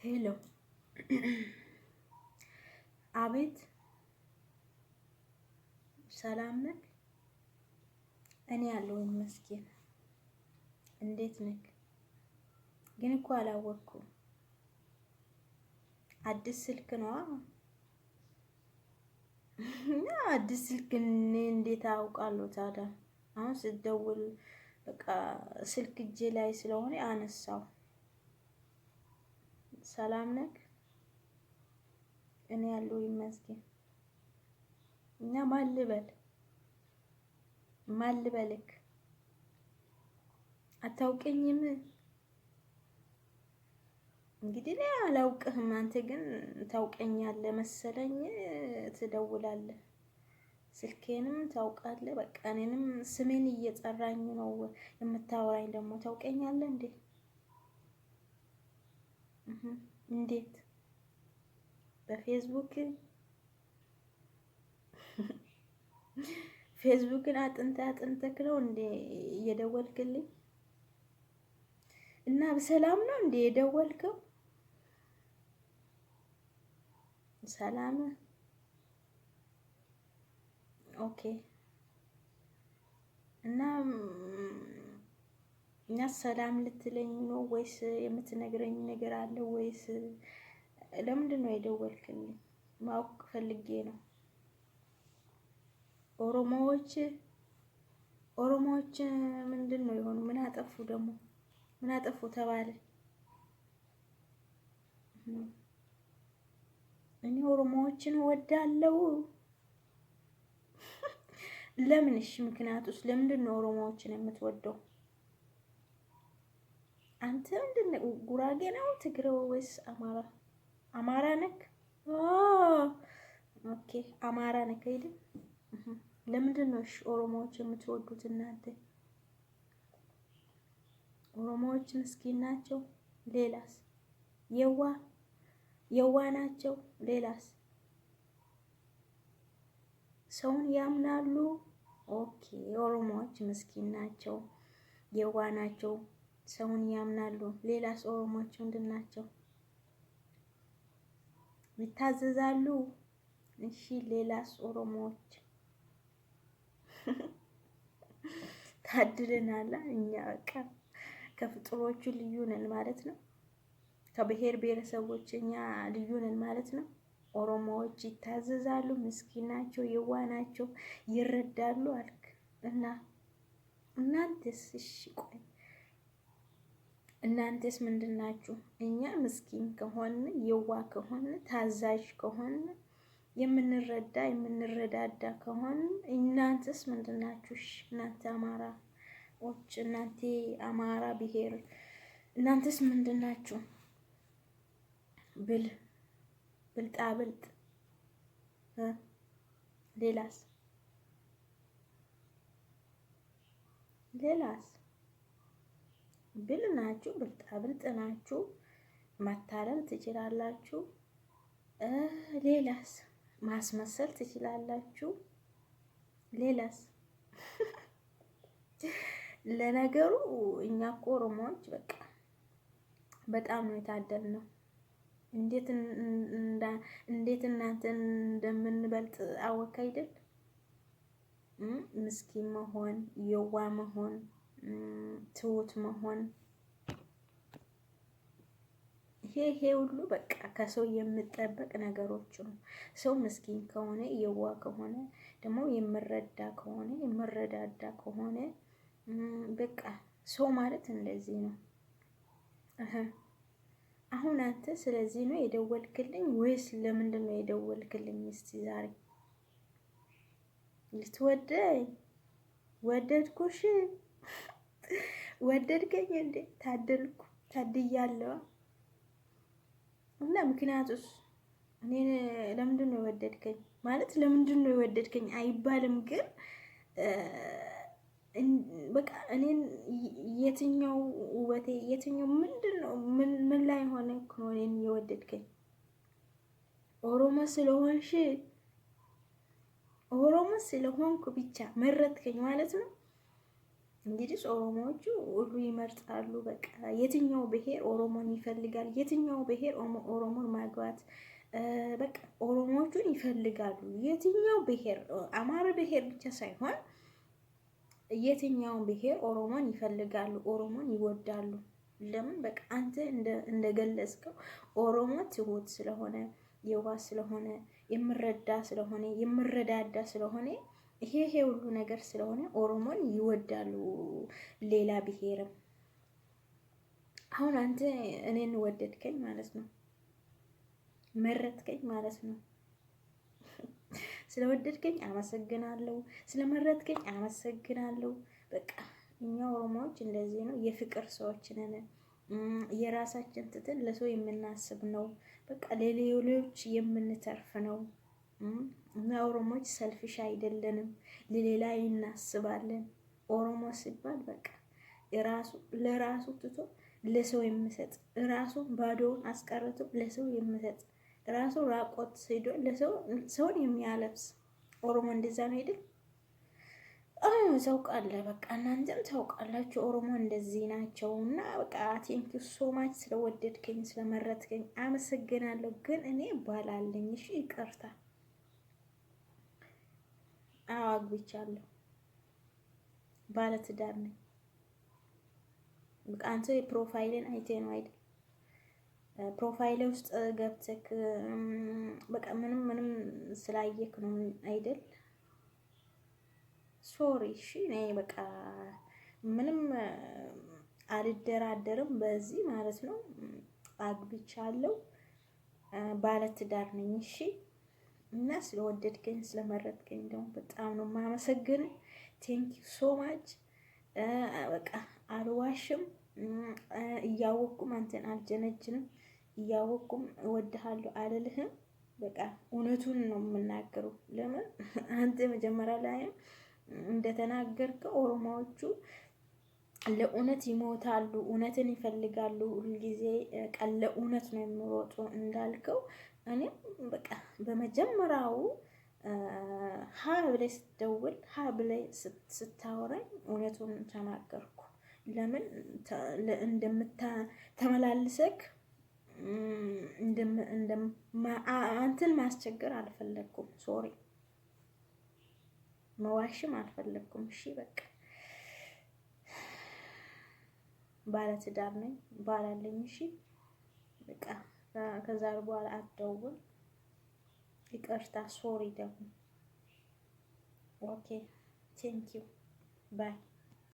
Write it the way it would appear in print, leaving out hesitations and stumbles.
ሄሎ አቤት፣ ሰላም ነህ? እኔ ያለው ይመስገን። እንዴት ነህ? ግን እኮ አላወቅኩም። አዲስ ስልክ ነው? አዲስ ስልክ እኔ እንዴት አውቃለሁ ታዲያ? አሁን ስትደውል በቃ ስልክ እጄ ላይ ስለሆነ አነሳው። ሰላም ነህ? እኔ ያለው ይመስገን። እና ማን ልበልክ? አታውቀኝም? እንግዲህ እኔ አላውቅህም፣ አንተ ግን ታውቀኛለህ መሰለኝ። ትደውላለህ፣ ስልኬንም ታውቃለህ። በቃ እኔንም ስሜን እየጠራኝ ነው የምታወራኝ። ደግሞ ታውቀኛለህ እንዴ? እንዴት? በፌስቡክ ፌስቡክን አጥንተክ ነው እንዴ እየደወልክልኝ? እና በሰላም ነው እንዴ የደወልከው? ሰላም? ኦኬ። እና ሰላም ልትለኝ ነው ወይስ የምትነግረኝ ነገር አለ ወይስ ለምንድን ነው የደወልክልኝ? ማወቅ ፈልጌ ነው። ኦሮሞዎች ምንድን ነው የሆኑ? ምን አጠፉ ደግሞ? ምን አጠፉ ተባለ? እኔ ኦሮሞዎችን እወዳለሁ። ለምን? እሺ ምክንያቱስ ለምንድን ነው ኦሮሞዎችን የምትወደው? አንተ ምንድን ነው ጉራጌ ነው ትግሬው ወይስ አማራ? አማራ ነክ? ኦኬ አማራ ነክ አይደል? ለምንድን ነው እሺ ኦሮሞዎች የምትወዱት እናንተ? ኦሮሞዎች ምስኪን ናቸው። ሌላስ? የዋ ናቸው። ሌላስ? ሰውን ያምናሉ። ኦኬ ኦሮሞዎች ምስኪን ናቸው፣ የዋ ናቸው፣ ሰውን ያምናሉ። ሌላስ? ኦሮሞዎች ምንድን ናቸው? ይታዘዛሉ። እሺ ሌላስ? ኦሮሞዎች ታድለናል። እኛ በቃ ከፍጥሮቹ ልዩ ነን ማለት ነው። ከብሔር ብሔረሰቦች እኛ ልዩ ነን ማለት ነው። ኦሮሞዎች ይታዘዛሉ፣ ምስኪን ናቸው፣ የዋ ናቸው፣ ይረዳሉ አልክ እና እናንተስ? እሺ ቆይ እናንተስ ምንድን ናችሁ? እኛ ምስኪን ከሆን የዋ ከሆን ታዛዥ ከሆን የምንረዳ የምንረዳዳ ከሆን እናንተስ ምንድን ናችሁ? እሺ እናንተ አማራዎች፣ እናንተ አማራ ብሔር እናንተስ ምንድን ናችሁ? ብልጣብልጥ። ሌላስ? ብል ናችሁ፣ ብልጣብልጥ ናችሁ፣ ማታለል ትችላላችሁ። ሌላስ? ማስመሰል ትችላላችሁ። ሌላስ? ለነገሩ እኛ እኮ ኦሮሞዎች በቃ በጣም ነው የታደልነው። እንዴት እናንተን እንደምንበልጥ አወቅ አይደል? ምስኪን መሆን፣ የዋ መሆን፣ ትሁት መሆን፣ ይሄ ሁሉ በቃ ከሰው የምጠበቅ ነገሮች ነው። ሰው ምስኪን ከሆነ የዋ ከሆነ ደግሞ የምረዳ ከሆነ የምረዳዳ ከሆነ በቃ ሰው ማለት እንደዚህ ነው። አሁን አንተ ስለዚህ ነው የደወልክልኝ ወይስ ለምንድን ነው የደወልክልኝ? እስቲ ዛሬ ልትወደኝ? ወደድኩሽ? ወደድከኝ እንዴ? ታደልኩ፣ ታድያለሁ። እና ምክንያቱስ እኔ ለምንድን ነው የወደድከኝ? ማለት ለምንድን ነው የወደድከኝ አይባልም፣ ግን በቃ እኔን የትኛው ውበቴ የትኛው ምንድን ነው ምን ላይ ሆነ እኮ ነው እኔን የወደድከኝ? ኦሮሞ ስለሆንኩ ብቻ መረጥከኝ ማለት ነው? እንግዲህ ኦሮሞዎቹ ሁሉ ይመርጣሉ። በቃ የትኛው ብሔር ኦሮሞን ይፈልጋል? የትኛው ብሔር ኦሮሞን ማግባት በቃ ኦሮሞዎቹን ይፈልጋሉ። የትኛው ብሔር አማራ ብሔር ብቻ ሳይሆን የትኛውን ብሔር ኦሮሞን ይፈልጋሉ፣ ኦሮሞን ይወዳሉ። ለምን? በቃ አንተ እንደገለጽከው ኦሮሞ ትሁት ስለሆነ የዋህ ስለሆነ የምረዳ ስለሆነ የምረዳዳ ስለሆነ ይሄ ሁሉ ነገር ስለሆነ ኦሮሞን ይወዳሉ። ሌላ ብሔርም አሁን አንተ እኔን ወደድከኝ ማለት ነው፣ መረጥከኝ ማለት ነው። ስለወደድከኝ አመሰግናለሁ፣ ስለመረጥከኝ አመሰግናለሁ። በቃ እኛ ኦሮሞዎች እንደዚህ ነው፣ የፍቅር ሰዎች ነን። የራሳችን ትተን ለሰው የምናስብ ነው። በቃ ለሌሎች የምንተርፍ ነው። እና ኦሮሞዎች ሰልፊሽ አይደለንም፣ ለሌላ እናስባለን። ኦሮሞ ሲባል በቃ ለራሱ ትቶ ለሰው የሚሰጥ፣ ራሱ ባዶውን አስቀርቶ ለሰው የሚሰጥ፣ ራሱ ራቆት ሄዶ ሰውን የሚያለብስ ኦሮሞ እንደዛ ነው አይደል? ታውቃለህ። በቃ እናንተም ታውቃላችሁ ኦሮሞ እንደዚህ ናቸው። እና በቃ ቴንኪ ሶ ማች ስለወደድከኝ ስለመረጥከኝ አመሰግናለሁ። ግን እኔ ባላለኝ እሺ፣ ይቅርታ። አዎ አግብቻለሁ፣ ባለትዳር ነኝ። በቃ አንተ ፕሮፋይልን አይተህ ነው አይደል? ፕሮፋይል ውስጥ ገብተክ በቃ ምንም ስላየክ ነው አይደል? ሶሪ እሺ። እኔ በቃ ምንም አልደራደርም በዚህ ማለት ነው። አግብቻለሁ፣ ባለትዳር ነኝ። እሺ። እና ስለወደድከኝ ስለመረጥከኝ ደግሞ በጣም ነው የማመሰግን። ቴንክ ዩ ሶ ማች። በቃ አልዋሽም፣ እያወቅኩም አንተን አልጀነጅንም፣ እያወቅኩም እወድሃለሁ አልልህም። በቃ እውነቱን ነው የምናገረው። ለምን አንተ መጀመሪያ ላይ እንደተናገርከው ኦሮሞዎቹ ለእውነት ይሞታሉ፣ እውነትን ይፈልጋሉ፣ ሁልጊዜ ቀን ለእውነት ነው የሚሮጡ እንዳልከው እኔም በቃ በመጀመሪያው ሀ ብለህ ስትደውል ሀ ብለህ ስታወራኝ እውነቱን ተናገርኩ። ለምን ተመላልሰክ አንተን ማስቸገር አልፈለኩም። ሶሪ መዋሽም አልፈለኩም። እሺ በቃ ባለትዳር ነኝ፣ ባል አለኝ። እሺ በቃ ከዛ በኋላ አትደውል። ይቅርታ፣ ሶሪ ደግሞ። ኦኬ ቴንክ ዩ ባይ